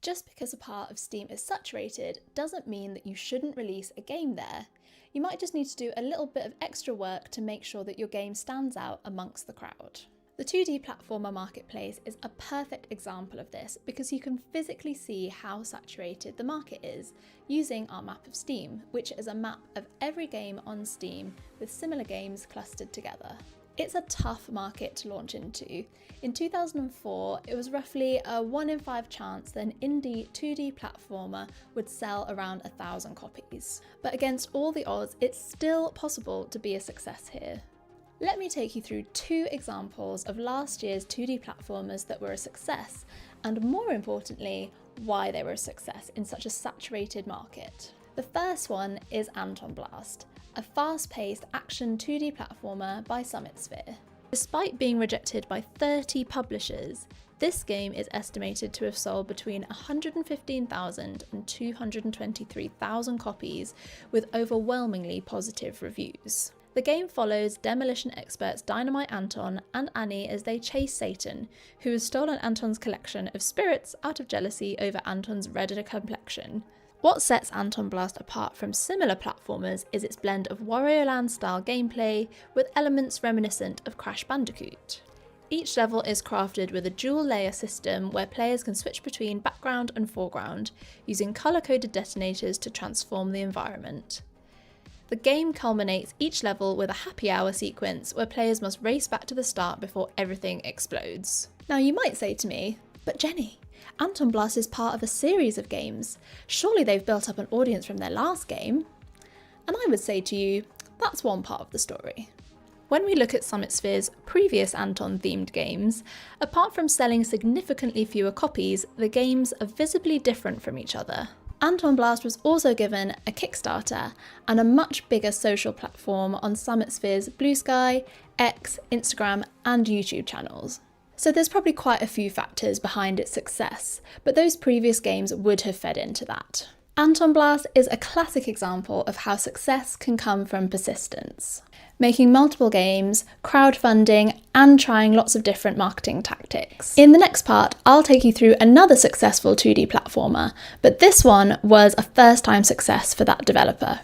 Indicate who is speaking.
Speaker 1: Just because a part of Steam is saturated doesn't mean that you shouldn't release a game there. You might just need to do a little bit of extra work to make sure that your game stands out amongst the crowd. The 2D platformer marketplace is a perfect example of this because you can physically see how saturated the market is using our map of Steam, which is a map of every game on Steam with similar games clustered together. It's a tough market to launch into. In 2004, it was roughly a 1 in 5 chance that an indie 2D platformer would sell around 1,000 copies. But against all the odds, it's still possible to be a success here. Let me take you through 2 examples of last year's 2D platformers that were a success, and more importantly, why they were a success in such a saturated market. The first one is ANTONBLAST, a fast-paced action 2D platformer by Summitsphere. Despite being rejected by 30 publishers, this game is estimated to have sold between 115,000 and 223,000 copies with overwhelmingly positive reviews. The game follows demolition experts Dynamite Anton and Annie as they chase Satan, who has stolen Anton's collection of spirits out of jealousy over Anton's redder complexion. What sets ANTONBLAST apart from similar platformers is its blend of Wario Land-style gameplay with elements reminiscent of Crash Bandicoot. Each level is crafted with a dual-layer system where players can switch between background and foreground, using colour-coded detonators to transform the environment. The game culminates each level with a happy hour sequence where players must race back to the start before everything explodes. Now you might say to me, but Jenny, ANTONBLAST is part of a series of games. Surely they've built up an audience from their last game. And I would say to you, that's one part of the story. When we look at Summitsphere's previous Anton-themed games, apart from selling significantly fewer copies, the games are visibly different from each other. ANTONBLAST was also given a Kickstarter and a much bigger social platform on Summitsphere's Blue Sky, X, Instagram and YouTube channels. So there's probably quite a few factors behind its success, but those previous games would have fed into that. ANTONBLAST is a classic example of how success can come from persistence. Making multiple games, crowdfunding, and trying lots of different marketing tactics. In the next part, I'll take you through another successful 2D platformer, but this one was a first-time success for that developer.